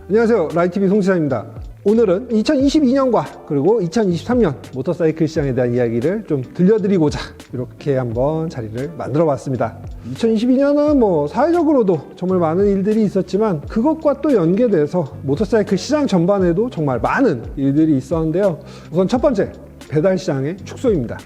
안녕하세요, 라이TV 송지사입니다. 오늘은 2022년과 그리고 2023년 모터사이클 시장에 대한 이야기를 좀 들려드리고자 이렇게 한번 자리를 만들어 봤습니다. 2022년은 사회적으로도 정말 많은 일들이 있었지만 그것과 또 연계돼서 모터사이클 시장 전반에도 정말 많은 일들이 있었는데요. 우선 첫 번째, 배달 시장의 축소입니다.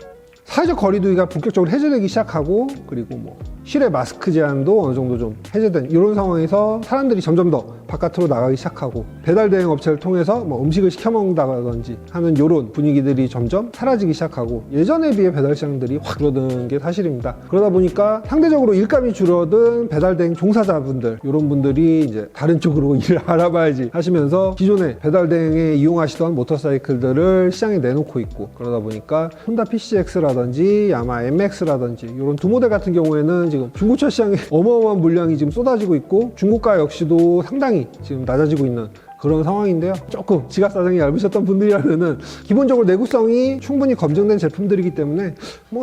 사회적 거리두기가 본격적으로 해제되기 시작하고, 그리고 실외 마스크 제한도 어느 정도 좀 해제된 이런 상황에서 사람들이 점점 더 바깥으로 나가기 시작하고, 배달 대행 업체를 통해서 음식을 시켜 먹는다든지 하는 이런 분위기들이 점점 사라지기 시작하고, 예전에 비해 배달 시장들이 확 줄어드는 게 사실입니다. 그러다 보니까 상대적으로 일감이 줄어든 배달 대행 종사자분들, 이런 분들이 이제 다른 쪽으로 일을 알아봐야지 하시면서 기존에 배달 대행에 이용하시던 모터사이클들을 시장에 내놓고 있고, 그러다 보니까 혼다 PCX라든지 야마 MX라든지 이런 두 모델 같은 경우에는 지금 중고차 시장에 어마어마한 물량이 지금 쏟아지고 있고, 중고가 역시도 상당히 지금 낮아지고 있는 그런 상황인데요. 조금 지갑 사정이 얇으셨던 분들이라면은 기본적으로 내구성이 충분히 검증된 제품들이기 때문에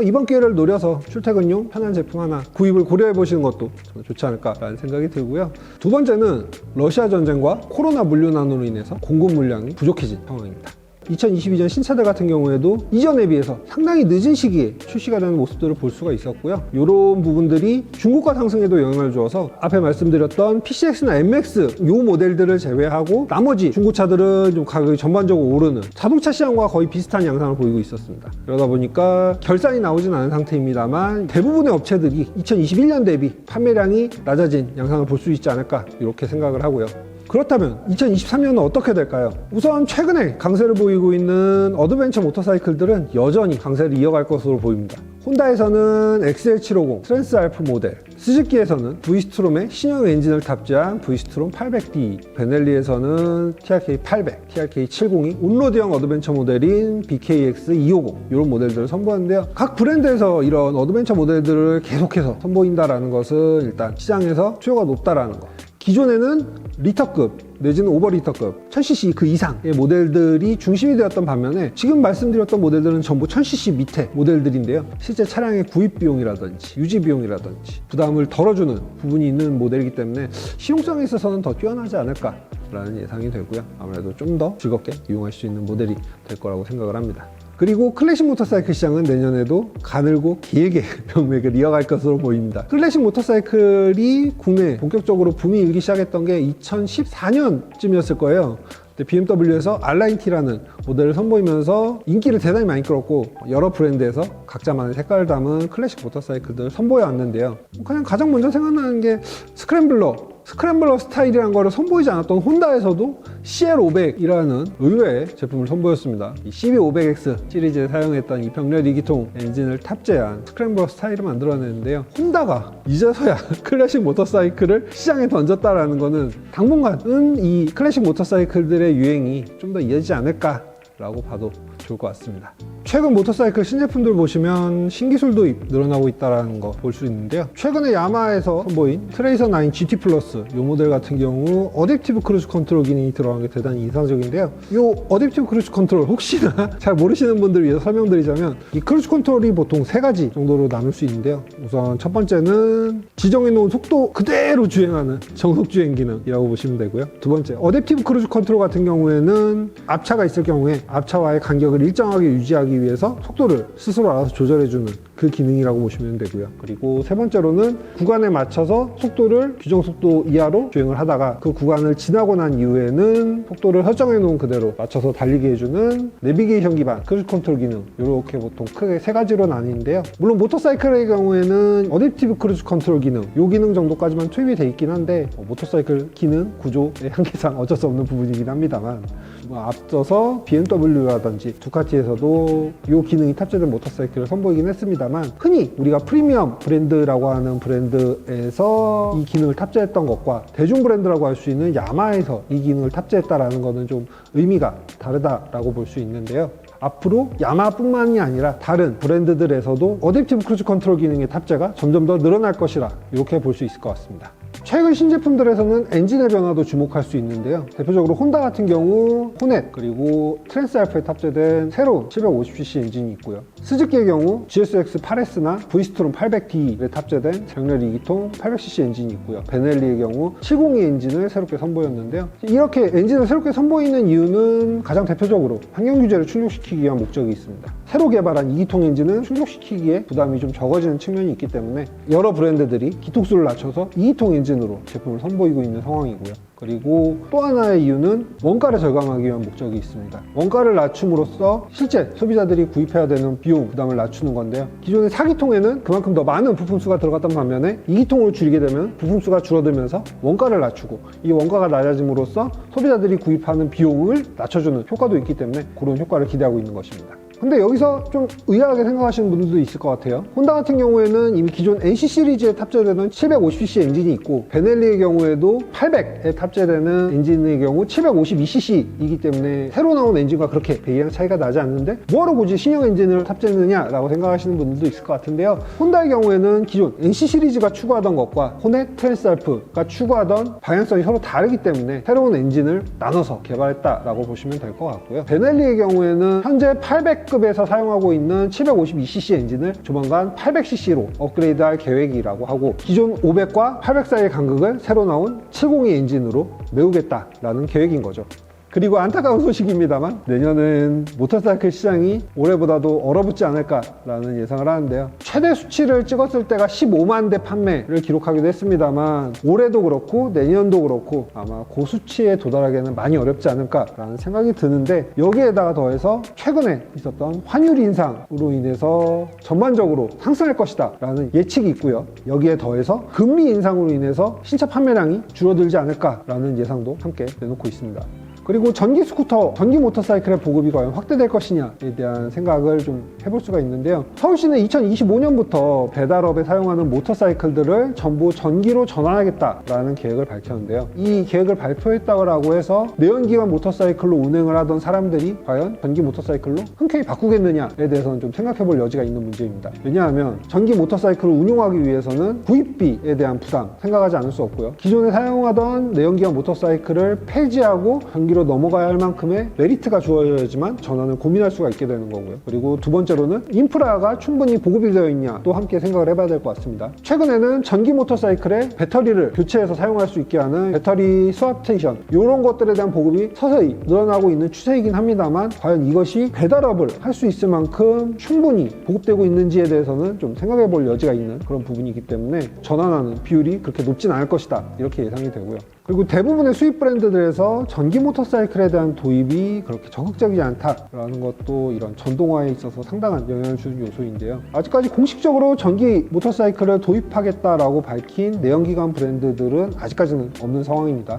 이번 기회를 노려서 출퇴근용 편한 제품 하나 구입을 고려해 보시는 것도 좋지 않을까라는 생각이 들고요. 두 번째는 러시아 전쟁과 코로나 물류난으로 인해서 공급 물량이 부족해진 상황입니다. 2022년 신차들 같은 경우에도 이전에 비해서 상당히 늦은 시기에 출시가 되는 모습들을 볼 수가 있었고요. 이런 부분들이 중고가 상승에도 영향을 주어서 앞에 말씀드렸던 PCX나 MX 이 모델들을 제외하고 나머지 중고차들은 좀 가격이 전반적으로 오르는 자동차 시장과 거의 비슷한 양상을 보이고 있었습니다. 그러다 보니까 결산이 나오진 않은 상태입니다만 대부분의 업체들이 2021년 대비 판매량이 낮아진 양상을 볼 수 있지 않을까 이렇게 생각을 하고요. 그렇다면 2023년은 어떻게 될까요? 우선 최근에 강세를 보이고 있는 어드벤처 모터사이클들은 여전히 강세를 이어갈 것으로 보입니다. 혼다에서는 XL750 트랜스 알프 모델, 스즈키에서는 V스트롬의 신형 엔진을 탑재한 V스트롬 800D, 베넬리에서는 TRK800, TRK702, 온로드형 어드벤처 모델인 BKX250 이런 모델들을 선보였는데요. 각 브랜드에서 이런 어드벤처 모델들을 계속해서 선보인다는 것은 일단 시장에서 수요가 높다라는 거. 기존에는 리터급 내지는 오버리터급 1000cc 그 이상의 모델들이 중심이 되었던 반면에 지금 말씀드렸던 모델들은 전부 1000cc 밑에 모델들인데요. 실제 차량의 구입 비용이라든지 유지 비용이라든지 부담을 덜어주는 부분이 있는 모델이기 때문에 실용성에 있어서는 더 뛰어나지 않을까라는 예상이 되고요. 아무래도 좀 더 즐겁게 이용할 수 있는 모델이 될 거라고 생각을 합니다. 그리고 클래식 모터사이클 시장은 내년에도 가늘고 길게 명맥을 이어갈 것으로 보입니다. 클래식 모터사이클이 국내에 본격적으로 붐이 일기 시작했던 게 2014년쯤이었을 거예요. BMW에서 R9T라는 모델을 선보이면서 인기를 대단히 많이 끌었고, 여러 브랜드에서 각자만의 색깔을 담은 클래식 모터사이클들을 선보여 왔는데요. 그냥 가장 먼저 생각나는 게 스크램블러 스타일이라는 거를 선보이지 않았던 혼다에서도 CL500이라는 의외의 제품을 선보였습니다. 이 CB500X 시리즈에 사용했던 이 병렬 2기통 엔진을 탑재한 스크램블러 스타일을 만들어냈는데요. 혼다가 이제서야 클래식 모터사이클을 시장에 던졌다라는 거는 당분간은 이 클래식 모터사이클들의 유행이 좀 더 이어지지 않을까 라고 봐도 좋을 것 같습니다. 최근 모터사이클 신제품들 보시면 신기술 도입 늘어나고 있다는 거 볼 수 있는데요. 최근에 야마하에서 선보인 트레이서 9 GT 플러스 이 모델 같은 경우 어댑티브 크루즈 컨트롤 기능이 들어간 게 대단히 인상적인데요. 이 어댑티브 크루즈 컨트롤 혹시나 잘 모르시는 분들을 위해서 설명드리자면, 이 크루즈 컨트롤이 보통 세 가지 정도로 나눌 수 있는데요. 우선 첫 번째는 지정해 놓은 속도 그대로 주행하는 정속 주행 기능이라고 보시면 되고요. 두 번째, 어댑티브 크루즈 컨트롤 같은 경우에는 앞차가 있을 경우에 앞차와의 간격을 일정하게 유지하기 위해서 속도를 스스로 알아서 조절해주는 그 기능이라고 보시면 되고요. 그리고 세 번째로는 구간에 맞춰서 속도를 규정 속도 이하로 주행을 하다가 그 구간을 지나고 난 이후에는 속도를 설정해 놓은 그대로 맞춰서 달리게 해주는 내비게이션 기반 크루즈 컨트롤 기능, 이렇게 보통 크게 세 가지로 나뉘는데요. 물론 모터사이클의 경우에는 어댑티브 크루즈 컨트롤 기능, 이 기능 정도까지만 투입이 돼 있긴 한데 모터사이클 기능 구조의 한계상 어쩔 수 없는 부분이긴 합니다만, 앞서서 BMW라든지 두카티에서도 이 기능이 탑재된 모터사이클을 선보이긴 했습니다만, 흔히 우리가 프리미엄 브랜드라고 하는 브랜드에서 이 기능을 탑재했던 것과 대중 브랜드라고 할 수 있는 야마에서 이 기능을 탑재했다라는 것은 좀 의미가 다르다라고 볼 수 있는데요. 앞으로 야마뿐만이 아니라 다른 브랜드들에서도 어댑티브 크루즈 컨트롤 기능의 탑재가 점점 더 늘어날 것이라 이렇게 볼 수 있을 것 같습니다. 최근 신제품들에서는 엔진의 변화도 주목할 수 있는데요. 대표적으로 혼다 같은 경우 호넷 그리고 트랜스알파에 탑재된 새로운 750cc 엔진이 있고요. 스즈키의 경우 GSX 8S나 V스트롬 800D에 탑재된 장렬 2기통 800cc 엔진이 있고요. 베넬리의 경우 702 엔진을 새롭게 선보였는데요. 이렇게 엔진을 새롭게 선보이는 이유는 가장 대표적으로 환경 규제를 충족시키기 위한 목적이 있습니다. 새로 개발한 2기통 엔진은 충족시키기에 부담이 좀 적어지는 측면이 있기 때문에 여러 브랜드들이 기통수를 낮춰서 2기통 엔진으로 제품을 선보이고 있는 상황이고요. 그리고 또 하나의 이유는 원가를 절감하기 위한 목적이 있습니다. 원가를 낮춤으로써 실제 소비자들이 구입해야 되는 비용 부담을 낮추는 건데요. 기존의 4기통에는 그만큼 더 많은 부품수가 들어갔던 반면에 2기통을 줄이게 되면 부품수가 줄어들면서 원가를 낮추고 이 원가가 낮아짐으로써 소비자들이 구입하는 비용을 낮춰주는 효과도 있기 때문에 그런 효과를 기대하고 있는 것입니다. 근데 여기서 좀 의아하게 생각하시는 분들도 있을 것 같아요. 혼다 같은 경우에는 이미 기존 NC 시리즈에 탑재되는 750cc 엔진이 있고 베넬리의 경우에도 800에 탑재되는 엔진의 경우 752cc이기 때문에 새로 나온 엔진과 그렇게 배기량 차이가 나지 않는데 뭐하러 굳이 신형 엔진을 탑재했느냐라고 생각하시는 분들도 있을 것 같은데요. 혼다의 경우에는 기존 NC 시리즈가 추구하던 것과 호넷 트랜스알프가 추구하던 방향성이 서로 다르기 때문에 새로운 엔진을 나눠서 개발했다라고 보시면 될 것 같고요. 베넬리의 경우에는 현재 800급에서 사용하고 있는 752cc 엔진을 조만간 800cc로 업그레이드할 계획이라고 하고 기존 500과 800 사이의 간극을 새로 나온 702 엔진으로 메우겠다라는 계획인 거죠. 그리고 안타까운 소식입니다만 내년은 모터사이클 시장이 올해보다도 얼어붙지 않을까라는 예상을 하는데요. 최대 수치를 찍었을 때가 15만 대 판매를 기록하기도 했습니다만 올해도 그렇고 내년도 그렇고 아마 그 수치에 도달하기에는 많이 어렵지 않을까라는 생각이 드는데 여기에다가 더해서 최근에 있었던 환율 인상으로 인해서 전반적으로 상승할 것이다 라는 예측이 있고요. 여기에 더해서 금리 인상으로 인해서 신차 판매량이 줄어들지 않을까라는 예상도 함께 내놓고 있습니다. 그리고 전기 스쿠터, 전기 모터사이클의 보급이 과연 확대될 것이냐에 대한 생각을 좀 해볼 수가 있는데요. 서울시는 2025년부터 배달업에 사용하는 모터사이클들을 전부 전기로 전환하겠다라는 계획을 밝혔는데요. 이 계획을 발표했다고 해서 내연기관 모터사이클로 운행을 하던 사람들이 과연 전기 모터사이클로 흔쾌히 바꾸겠느냐에 대해서는 좀 생각해 볼 여지가 있는 문제입니다. 왜냐하면 전기 모터사이클을 운용하기 위해서는 구입비에 대한 부담 생각하지 않을 수 없고요. 기존에 사용하던 내연기관 모터사이클을 폐지하고 전기로 넘어가야 할 만큼의 메리트가 주어져야지만 전환을 고민할 수가 있게 되는 거고요. 그리고 두 번째로는 인프라가 충분히 보급이 되어 있냐 또 함께 생각을 해봐야 될 것 같습니다. 최근에는 전기 모터사이클에 배터리를 교체해서 사용할 수 있게 하는 배터리 스왑 스테이션 이런 것들에 대한 보급이 서서히 늘어나고 있는 추세이긴 합니다만 과연 이것이 배달업을 할 수 있을 만큼 충분히 보급되고 있는지에 대해서는 좀 생각해 볼 여지가 있는 그런 부분이기 때문에 전환하는 비율이 그렇게 높진 않을 것이다 이렇게 예상이 되고요. 그리고 대부분의 수입 브랜드들에서 전기 모터사이클에 대한 도입이 그렇게 적극적이지 않다라는 것도 이런 전동화에 있어서 상당한 영향을 주는 요소인데요. 아직까지 공식적으로 전기 모터사이클을 도입하겠다라고 밝힌 내연기관 브랜드들은 아직까지는 없는 상황입니다.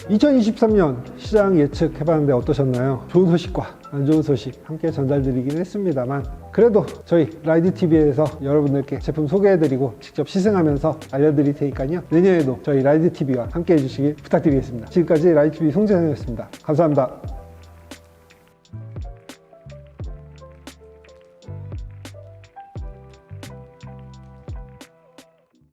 2023년 시장 예측 해봤는데 어떠셨나요? 좋은 소식과 안 좋은 소식 함께 전달드리긴 했습니다만 그래도 저희 라이드TV에서 여러분들께 제품 소개해드리고 직접 시승하면서 알려드릴 테니까요. 내년에도 저희 라이드TV와 함께 해주시길 부탁드리겠습니다. 지금까지 라이드TV 송재현이었습니다. 감사합니다.